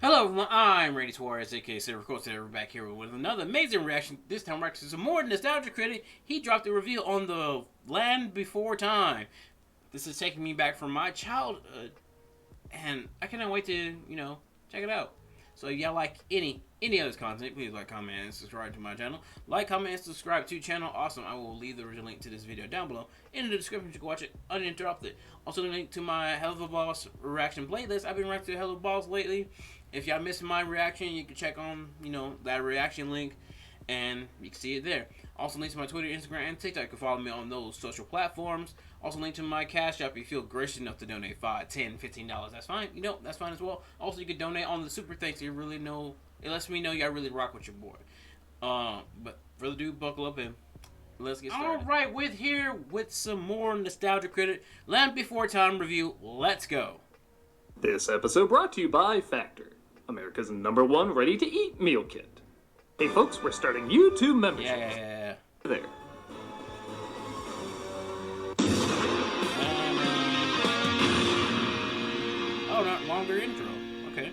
Hello everyone, I'm Randy Suarez, aka Silva. Of course, we're back here with another amazing reaction. This time, Rex is a more nostalgia critic. He dropped a review on the Land Before Time. This is taking me back from my childhood, and I cannot wait to, check it out. So if y'all like any of this content, please like, comment, and subscribe to my channel. Like, comment, and subscribe to the channel. Awesome. I will leave the original link to this video down below in the description. You can watch it uninterrupted. Also, the link to my Helluva Boss reaction playlist. I've been reacting to Helluva Boss lately. If y'all missed my reaction, you can check on, that reaction link, and you can see it there. Also, link to my Twitter, Instagram, and TikTok. You can follow me on those social platforms. Also, link to my Cashapp if you feel gracious enough to donate $5, $10, $15. That's fine. That's fine as well. Also, you can donate on the super thanks. You really know. It lets me know y'all really rock with your boy. But further ado, buckle up and let's get started. All right, we're here with some more nostalgia critic Land Before Time review. Let's go. This episode brought to you by Factor, America's #1 ready-to-eat meal kit. Hey folks, we're starting YouTube memberships. Yeah. There. Oh, not longer intro. Okay.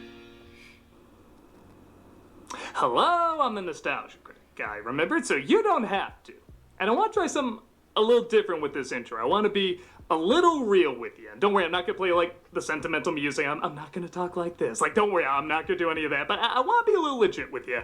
Hello, I'm the Nostalgia Critic guy, remembered, so you don't have to. And I want to try something a little different with this intro. I want to be a little real with you. And don't worry, I'm not going to play like the sentimental music. I'm not going to talk like this. Like, don't worry, I'm not going to do any of that. But I want to be a little legit with you.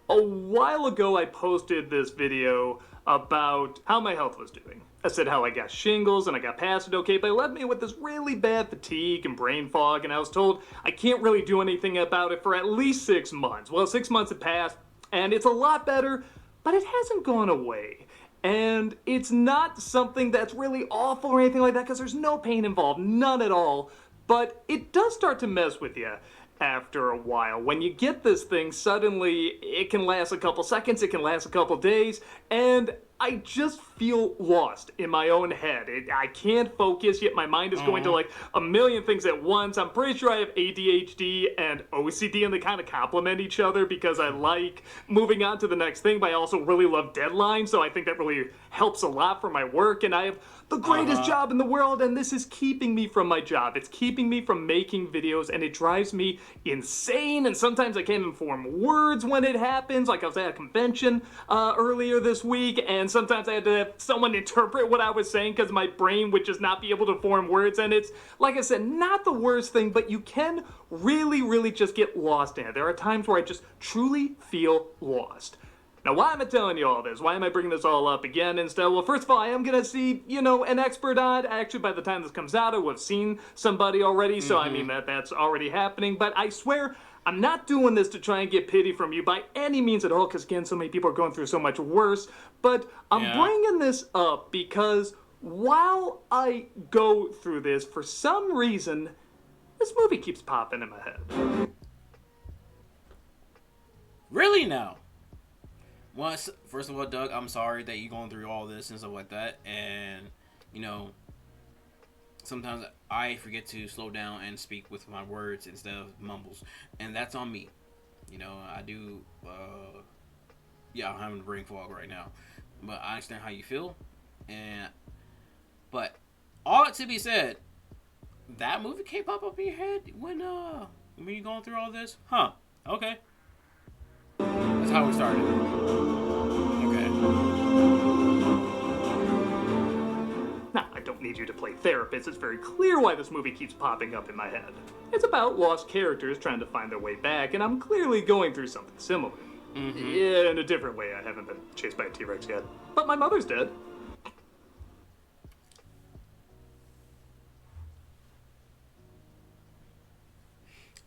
A while ago, I posted this video about how my health was doing. I said how I got shingles and I got past it okay, but it left me with this really bad fatigue and brain fog, and I was told I can't really do anything about it for at least 6 months. Well, 6 months have passed, and it's a lot better, but it hasn't gone away. And it's not something that's really awful or anything like that, because there's no pain involved, none at all, but it does start to mess with you after a while. When you get this thing, suddenly it can last a couple seconds, it can last a couple days, and I just feel lost in my own head. I can't focus, yet my mind is going to like a million things at once. I'm pretty sure I have ADHD and OCD, and they kind of complement each other because I like moving on to the next thing, but I also really love deadlines, so I think that really helps a lot for my work, and I have the greatest job in the world, and this is keeping me from my job. It's keeping me from making videos, and it drives me insane, and sometimes I can't even form words when it happens. Like I was at a convention earlier this week, and sometimes I had to have someone interpret what I was saying because my brain would just not be able to form words, and it's, like I said, not the worst thing, but you can really just get lost in it. There are times where I just truly feel lost. Now, why am I telling you all this? Why am I bringing this all up again instead? Well, first of all, I am going to see, an expert on it. Actually, by the time this comes out, I will have seen somebody already, so I mean that's already happening. But I swear, I'm not doing this to try and get pity from you by any means at all, because again, so many people are going through so much worse. But I'm bringing this up because while I go through this, for some reason, this movie keeps popping in my head. Really now? Well, first of all, Doug, I'm sorry that you're going through all this and stuff like that. And, sometimes I forget to slow down and speak with my words instead of mumbles. And that's on me. I do, I'm having a brain fog right now. But I understand how you feel. But all to be said, that movie can't pop up in your head when you're going through all this? Huh. Okay. That's how we started. Okay. Now, I don't need you to play therapist. It's very clear why this movie keeps popping up in my head. It's about lost characters trying to find their way back, and I'm clearly going through something similar. Yeah, in a different way. I haven't been chased by a T-Rex yet. But my mother's dead.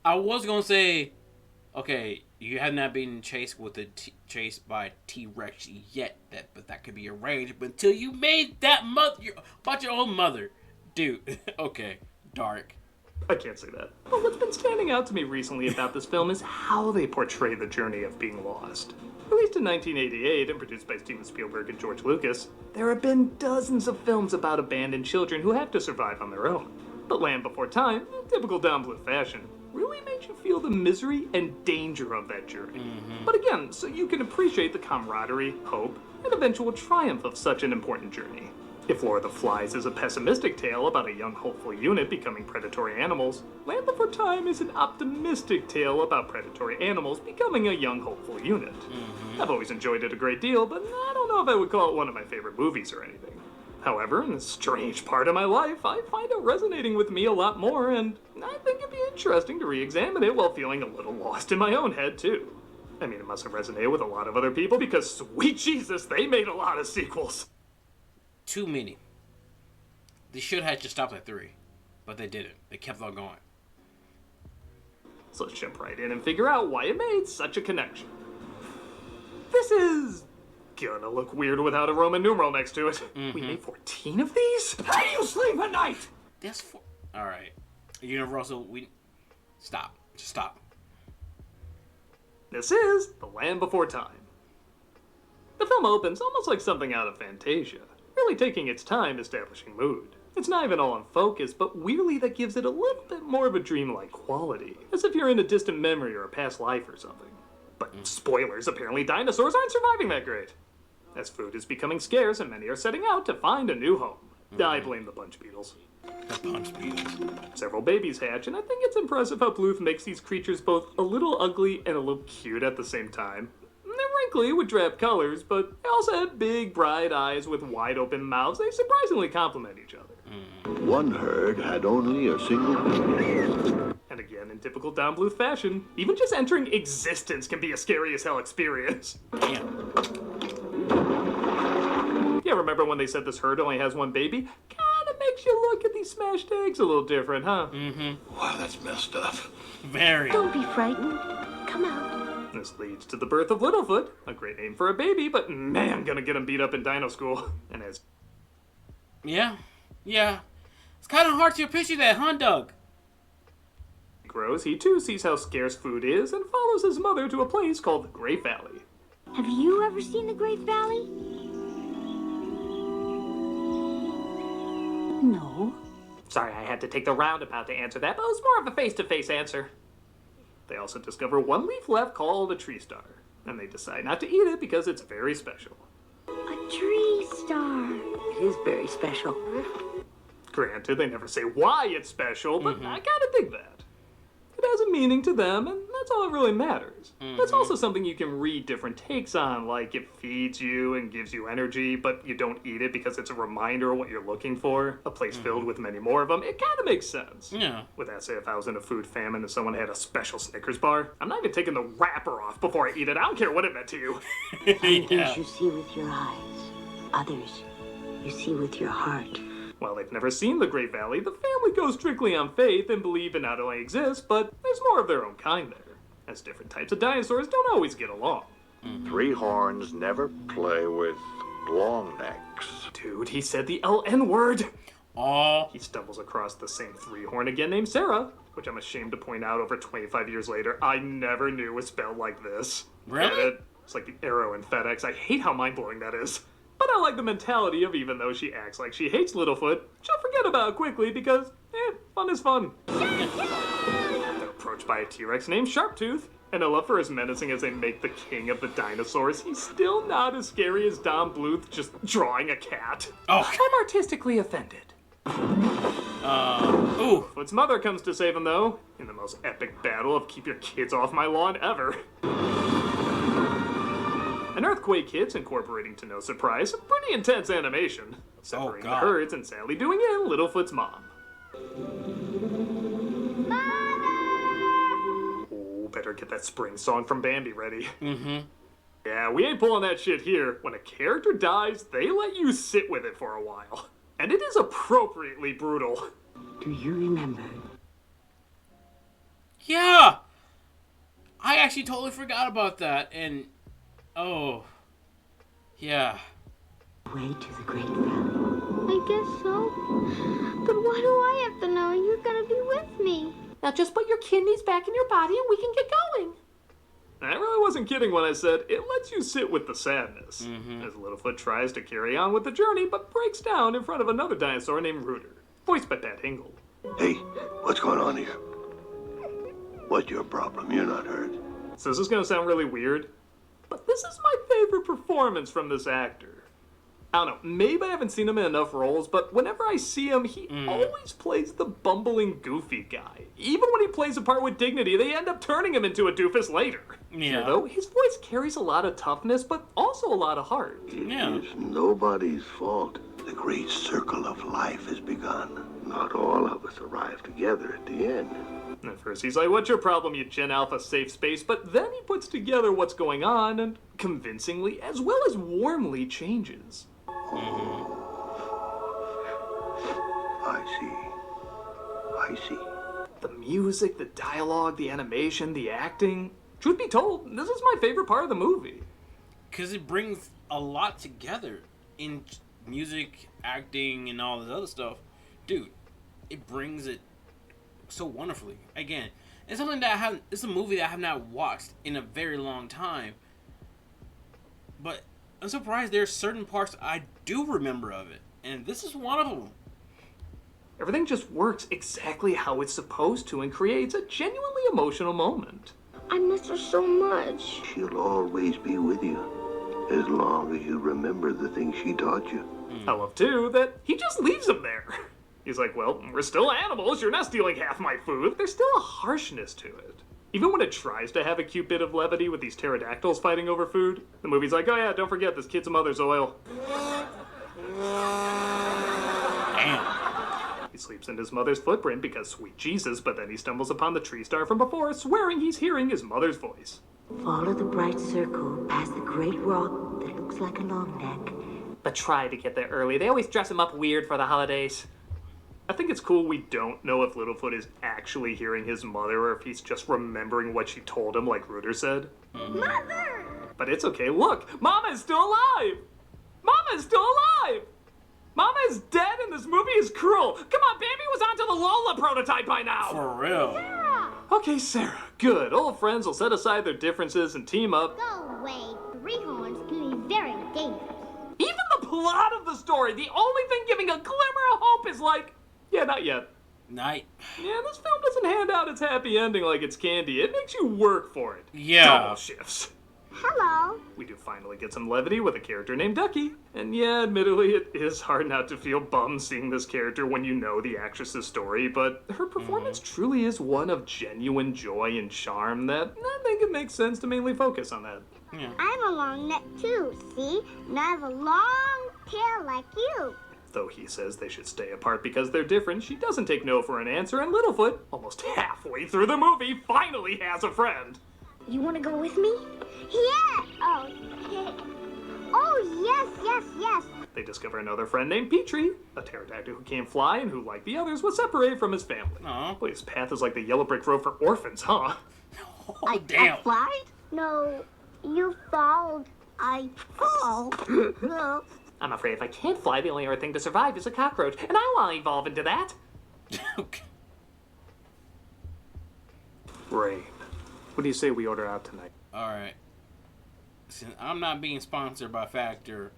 I was going to say, okay, you have not been chased chased by T-Rex yet, but that could be arranged. But until you made that about your own mother, dude. Okay, dark. I can't say that. But what's been standing out to me recently about this film is how they portray the journey of being lost. Released in 1988 and produced by Steven Spielberg and George Lucas, there have been dozens of films about abandoned children who have to survive on their own. But Land Before Time, in typical down blue fashion, really made you feel the misery and danger of that journey. But again, so you can appreciate the camaraderie, hope, and eventual triumph of such an important journey. If Lord of the Flies is a pessimistic tale about a young hopeful unit becoming predatory animals, Land Before Time is an optimistic tale about predatory animals becoming a young hopeful unit. I've always enjoyed it a great deal, but I don't know if I would call it one of my favorite movies or anything. However, in a strange part of my life, I find it resonating with me a lot more, and I think it'd be interesting to re-examine it while feeling a little lost in my own head, too. I mean, it must have resonated with a lot of other people because, sweet Jesus, they made a lot of sequels. Too many. They should have just stopped at 3, but they didn't. They kept on going. So let's jump right in and figure out why it made such a connection. This is gonna look weird without a Roman numeral next to it. We made 14 of these? How do you sleep at night? That's Alright. Universal, Stop. Just stop. This is The Land Before Time. The film opens almost like something out of Fantasia, really taking its time establishing mood. It's not even all in focus, but weirdly that gives it a little bit more of a dreamlike quality, as if you're in a distant memory or a past life or something. But spoilers, apparently dinosaurs aren't surviving that great, as food is becoming scarce and many are setting out to find a new home. I blame the bunch beetles. The punch beetles. Several babies hatch, and I think it's impressive how Bluth makes these creatures both a little ugly and a little cute at the same time. They're wrinkly with drab colors, but they also have big, bright eyes with wide open mouths. They surprisingly complement each other. One herd had only a single baby. And again, in typical Don Bluth fashion, even just entering existence can be a scary as hell experience. Damn. Yeah, remember when they said this herd only has one baby? Kinda makes you look at these smashed eggs a little different, huh? Wow, that's messed up. Very. Don't be frightened. Come out. This leads to the birth of Littlefoot, a great name for a baby, but man, gonna get him beat up in dino school. And as Yeah. It's kind of hard to appreciate that, huh, Doug? he grows, he too sees how scarce food is and follows his mother to a place called the Great Valley. Have you ever seen the Great Valley? No. Sorry, I had to take the roundabout to answer that, but it was more of a face-to-face answer. They also discover one leaf left called a tree star, and they decide not to eat it because it's very special. A tree star. It is very special. Granted, they never say why it's special, but I kinda dig that. It has a meaning to them, and that's all that really matters. That's also something you can read different takes on, like it feeds you and gives you energy, but you don't eat it because it's a reminder of what you're looking for. A place filled with many more of them. It kind of makes sense. Yeah. With that said, if I was in a food famine and someone had a special Snickers bar, I'm not even taking the wrapper off before I eat it. I don't care what it meant to you. Some things you see with your eyes. Others you see with your heart. While they've never seen the Great Valley, the family goes strictly on faith and believe it not only exists, but there's more of their own kind there, as different types of dinosaurs don't always get along. Three horns never play with long necks. Dude, he said the LN word! Oh. He stumbles across the same three-horn again named Sarah, which I'm ashamed to point out over 25 years later, I never knew was spelled like this. Really? Get it? It's like the arrow in FedEx. I hate how mind-blowing that is. But I like the mentality of even though she acts like she hates Littlefoot, she'll forget about it quickly because, fun is fun. They're approached by a T-Rex named Sharptooth, and I love for as menacing as they make the king of the dinosaurs, he's still not as scary as Don Bluth just drawing a cat. Oh. I'm artistically offended. Ooh. Foot's mother comes to save him, though, in the most epic battle of keep your kids off my lawn ever. An earthquake hits, incorporating to no surprise, a pretty intense animation, separating the God. herds and sadly doing in Littlefoot's mom. Oh, better get that spring song from Bambi ready. Yeah, we ain't pulling that shit here. When a character dies, they let you sit with it for a while. And it is appropriately brutal. Do you remember? Yeah. I actually totally forgot about that, and oh, yeah. Way to the Great Valley. I guess so. But why do I have to know? You're gonna be with me. Now just put your kidneys back in your body and we can get going. I really wasn't kidding when I said it lets you sit with the sadness, as Littlefoot tries to carry on with the journey but breaks down in front of another dinosaur named Rooter, voiced by Pat Hingle. Hey, what's going on here? What's your problem? You're not hurt. So this is going to sound really weird, but this is my favorite performance from this actor. I don't know, maybe I haven't seen him in enough roles, but whenever I see him, he always plays the bumbling, goofy guy. Even when he plays a part with dignity, they end up turning him into a doofus later. Yeah. Though, his voice carries a lot of toughness, but also a lot of heart. Yeah. It's nobody's fault. The great circle of life has begun. Not all of us arrive together at the end. At first he's like, what's your problem, you Gen Alpha safe space? But then he puts together what's going on and convincingly, as well as warmly, changes. I see. The music, the dialogue, the animation, the acting. Truth be told, this is my favorite part of the movie. Because it brings a lot together in music, acting, and all this other stuff. Dude, it brings it so wonderfully. Again, it's something that it's a movie that I have not watched in a very long time. But I'm surprised there's certain parts I do remember of it. And this is one of them. Everything just works exactly how it's supposed to and creates a genuinely emotional moment. I miss her so much. She'll always be with you, as long as you remember the things she taught you. I love, too, that he just leaves him there. He's like, well, we're still animals, you're not stealing half my food. There's still a harshness to it. Even when it tries to have a cute bit of levity with these pterodactyls fighting over food, the movie's like, oh yeah, don't forget, this kid's a mother's oil. Damn. He sleeps in his mother's footprint because sweet Jesus, but then he stumbles upon the tree star from before, swearing he's hearing his mother's voice. Follow the bright circle past the great rock that looks like a long neck. But try to get there early. They always dress him up weird for the holidays. I think it's cool we don't know if Littlefoot is actually hearing his mother or if he's just remembering what she told him like Reuter said. Mother! But it's okay. Look, Mama is still alive! Mama is still alive! Mama is dead and this movie is cruel. Come on, baby was onto the Lola prototype by now. For real. Sarah! Okay, Sarah. Good. Old friends will set aside their differences and team up. Go away. Three horns can be very dangerous. Even the plot of the story, the only thing giving a glimmer of hope is like, yeah, not yet. Night. Yeah, this film doesn't hand out its happy ending like it's candy. It makes you work for it. Yeah. Double shifts. Hello. We do finally get some levity with a character named Ducky. And yeah, admittedly, it is hard not to feel bummed seeing this character when you know the actress's story, but her performance truly is one of genuine joy and charm that I think it makes sense to mainly focus on that. Yeah. I have a long neck too, see? And I have a long tail like you. Though he says they should stay apart because they're different, she doesn't take no for an answer, and Littlefoot, almost halfway through the movie, finally has a friend. You want to go with me? Yeah. Oh, yes. They discover another friend named Petrie, a pterodactyl who can't fly and who, like the others, was separated from his family. Aw. Boy, his path is like the yellow brick road for orphans, huh? Oh, damn. I flied? No, you followed. I fall. I'm afraid if I can't fly, the only other thing to survive is a cockroach, and I want to evolve into that. Okay. Rain, what do you say we order out tonight? Alright. Since I'm not being sponsored by Factor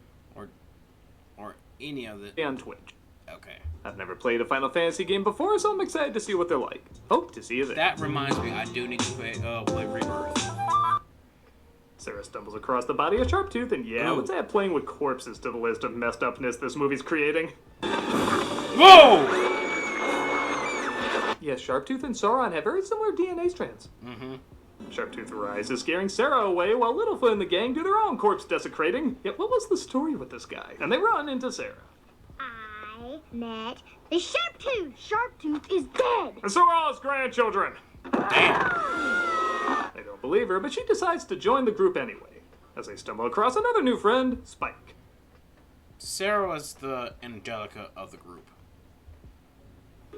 or any of it. On Twitch. Okay. I've never played a Final Fantasy game before, so I'm excited to see what they're like. Hope to see you there. That reminds me, I do need to play Rebirth. Sarah stumbles across the body of Sharptooth, and yeah, Ooh. let's add playing with corpses to the list of messed upness this movie's creating. Whoa! Yes, Sharptooth and Sauron have very similar DNA strands. Mm-hmm. Sharptooth arises, scaring Sarah away while Littlefoot and the gang do their own corpse desecrating. Yet what was the story with this guy? And they run into Sarah. I met the Sharptooth. Sharptooth is dead. And so are all his grandchildren. Damn. They don't believe her, but she decides to join the group anyway, as they stumble across another new friend, Spike. Sarah was the Angelica of the group.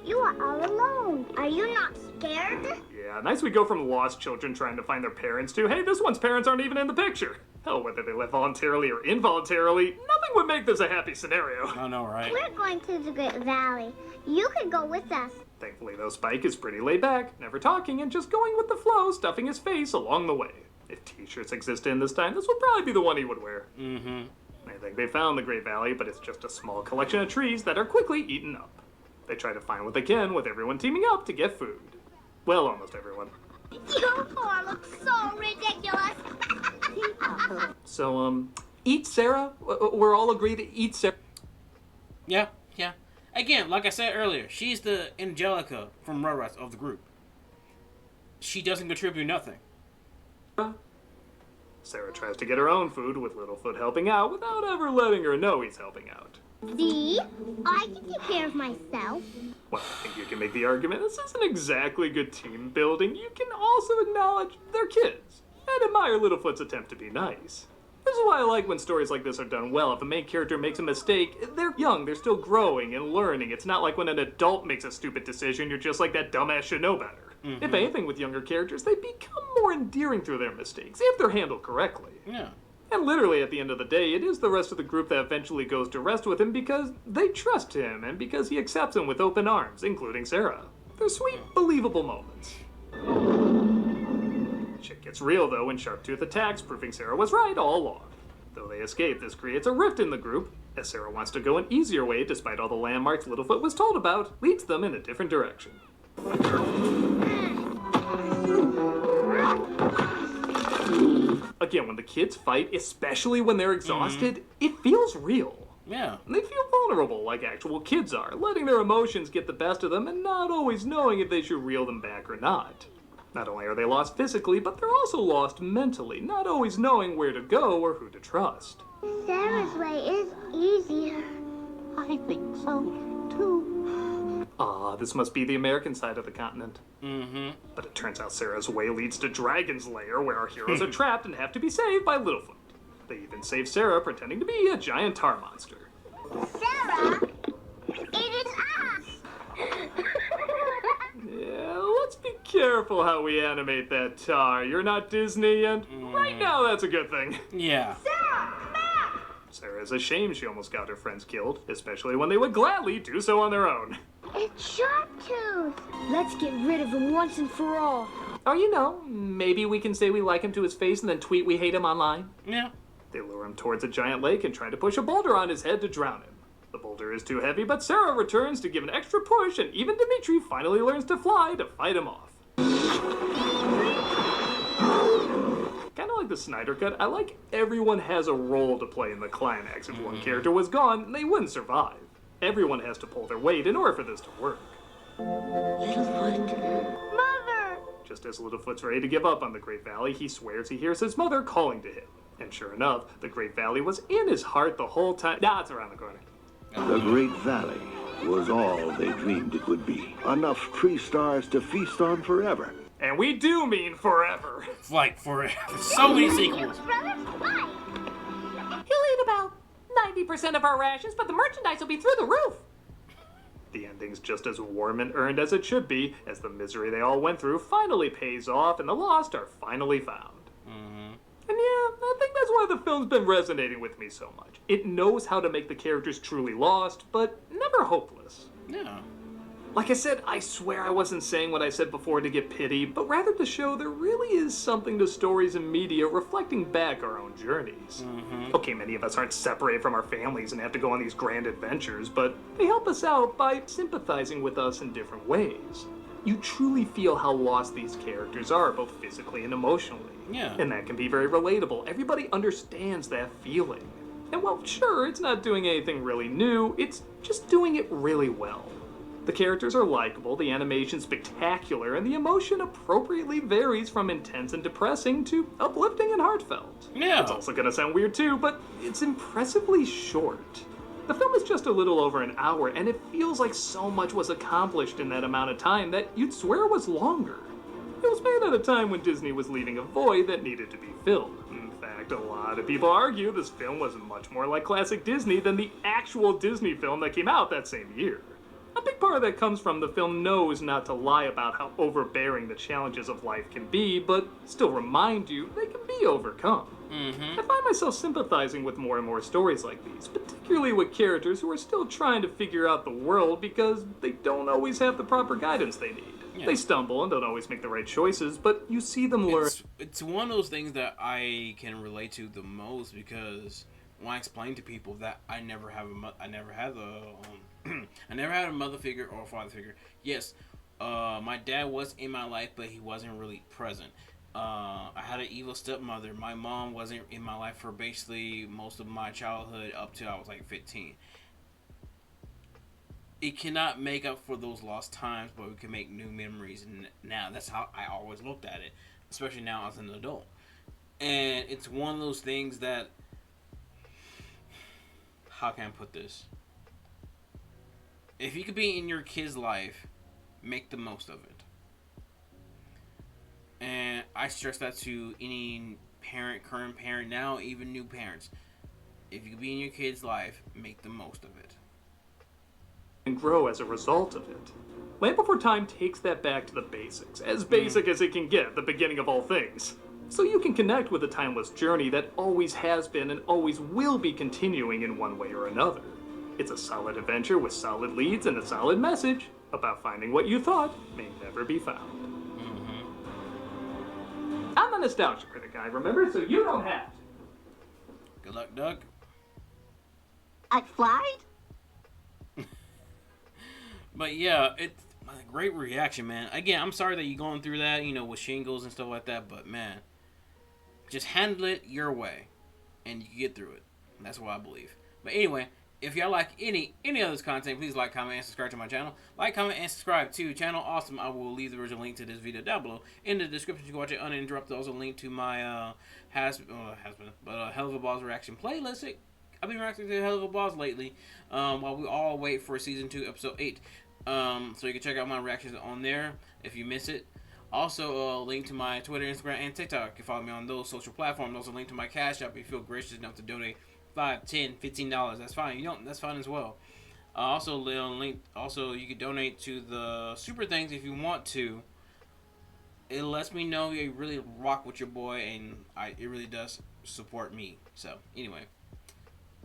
You are all alone. Are you not scared? Yeah, nice we go from lost children trying to find their parents to, hey, this one's parents aren't even in the picture. Hell, whether they left voluntarily or involuntarily, nothing would make this a happy scenario. I know, right? We're going to the Great Valley. You could go with us. Thankfully, though, Spike is pretty laid back, never talking, and just going with the flow, stuffing his face along the way. If t-shirts existed in this time, this would probably be the one he would wear. Mm-hmm. I think they found the Great Valley, but it's just a small collection of trees that are quickly eaten up. They try to find what they can, with everyone teaming up to get food. Well, almost everyone. You four look so ridiculous. So, eat Sarah? We're all agreed to eat Sarah. Yeah. Again, like I said earlier, she's the Angelica from Rugrats of the group. She doesn't contribute nothing. Sarah tries to get her own food with Littlefoot helping out without ever letting her know he's helping out. See? I can take care of myself. Well, I think you can make the argument this isn't exactly good team building. You can also acknowledge they're kids and admire Littlefoot's attempt to be nice. This is why I like when stories like this are done well. If a main character makes a mistake, they're young, they're still growing and learning. It's not like when an adult makes a stupid decision, you're just like, that dumbass should know better. Mm-hmm. If anything, with younger characters, they become more endearing through their mistakes, if they're handled correctly. Yeah. And literally, at the end of the day, it is the rest of the group that eventually goes to rest with him because they trust him and because he accepts them with open arms, including Sarah. They're sweet, believable moments. Shit gets real, though, when Sharptooth attacks, proving Sarah was right all along. Though they escape, this creates a rift in the group, as Sarah wants to go an easier way despite all the landmarks Littlefoot was told about, leads them in a different direction. Again, when the kids fight, especially when they're exhausted, it feels real. Yeah. They feel vulnerable like actual kids are, letting their emotions get the best of them and not always knowing if they should reel them back or not. Not only are they lost physically, but they're also lost mentally, not always knowing where to go or who to trust. Sarah's way is easier. I think so, too. This must be the American side of the continent. Mm-hmm. But it turns out Sarah's way leads to Dragon's Lair, where our heroes are trapped and have to be saved by Littlefoot. They even save Sarah pretending to be a giant tar monster. Sarah, it is us! Yeah, let's be careful how we animate that tar. You're not Disney, and right now that's a good thing. Yeah. Sarah, come back! Sarah's ashamed she almost got her friends killed, especially when they would gladly do so on their own. It's Sharptooth! Let's get rid of him once and for all. Or, you know, maybe we can say we like him to his face and then tweet we hate him online. Yeah. They lure him towards a giant lake and try to push a boulder on his head to drown him. The boulder is too heavy, but Sarah returns to give an extra push, and even Dimitri finally learns to fly to fight him off. Kind of like the Snyder Cut, I like everyone has a role to play in the climax. If one character was gone, they wouldn't survive. Everyone has to pull their weight in order for this to work. Littlefoot. Mother! Just as Littlefoot's ready to give up on the Great Valley, he swears he hears his mother calling to him. And sure enough, the Great Valley was in his heart the whole time. Nah, it's around the corner. The Great Valley was all they dreamed it would be. Enough tree stars to feast on forever. And we do mean forever. Like, for so many sequels. Brother, fight! He'll eat about 90% of our rations, but the merchandise will be through the roof. The ending's just as warm and earned as it should be, as the misery they all went through finally pays off and the lost are finally found. And yeah, I think that's why the film's been resonating with me so much. It knows how to make the characters truly lost, but never hopeless. Yeah. Like I said, I swear I wasn't saying what I said before to get pity, but rather to show there really is something to stories and media reflecting back our own journeys. Okay, many of us aren't separated from our families and have to go on these grand adventures, but they help us out by sympathizing with us in different ways. You truly feel how lost these characters are, both physically and emotionally. Yeah. And that can be very relatable. Everybody understands that feeling. And while sure, it's not doing anything really new, it's just doing it really well. The characters are likable, the animation's spectacular, and the emotion appropriately varies from intense and depressing to uplifting and heartfelt. Yeah. It's also gonna sound weird too, but it's impressively short. The film is just a little over an hour, and it feels like so much was accomplished in that amount of time that you'd swear it was longer. It was made at a time when Disney was leaving a void that needed to be filled. In fact, a lot of people argue this film was much more like classic Disney than the actual Disney film that came out that same year. A big part of that comes from the film knows not to lie about how overbearing the challenges of life can be, but still remind you they can be overcome. I find myself sympathizing with more and more stories like these, particularly with characters who are still trying to figure out the world because they don't always have the proper guidance they need. Yeah. They stumble and don't always make the right choices, but you see them learn. It's one of those things that I can relate to the most because when I explain to people that I never had a mother figure or a father figure. Yes, my dad was in my life, but he wasn't really present. I had an evil stepmother. My mom wasn't in my life for basically most of my childhood up till I was like 15. It cannot make up for those lost times, but we can make new memories. And now that's how I always looked at it, especially now as an adult. And it's one of those things that, how can I put this? If you could be in your kid's life, make the most of it. And I stress that to any parent, current parent, now even new parents. If you could be in your kid's life, make the most of it. And grow as a result of it. Land Before Time takes that back to the basics, as basic as it can get at the beginning of all things. So you can connect with a timeless journey that always has been and always will be continuing in one way or another. It's a solid adventure with solid leads and a solid message about finding what you thought may never be found. I'm the Nostalgia Critic guy, remember? So you don't have to. Good luck, Doug. I flied? But yeah, it's a great reaction, man. Again, I'm sorry that you're going through that, with shingles and stuff like that, but man, just handle it your way, and you can get through it. And that's what I believe. But anyway, if y'all like any of this content, please like, comment, and subscribe to my channel. Like, comment, and subscribe to Channel Awesome. I will leave the original link to this video down below in the description. You can watch it uninterrupted. Also, link to my Helluva Balls reaction playlist. I've been reacting to Helluva Balls lately, while we all wait for season 2, episode 8. So you can check out my reactions on there if you miss it. Also, link to my Twitter, Instagram, and TikTok. You can follow me on those social platforms. Also, link to my Cashapp if you feel gracious enough to donate $5, $10, $15. That's fine. You don't. That's fine as well. Also, link. Also, you can donate to the super things if you want to. It lets me know you really rock with your boy, and it really does support me. So anyway,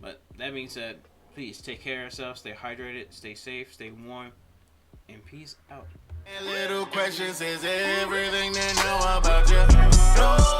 but that being said, please take care of yourself. Stay hydrated. Stay safe. Stay warm. And peace out. Little questions is everything they know about you.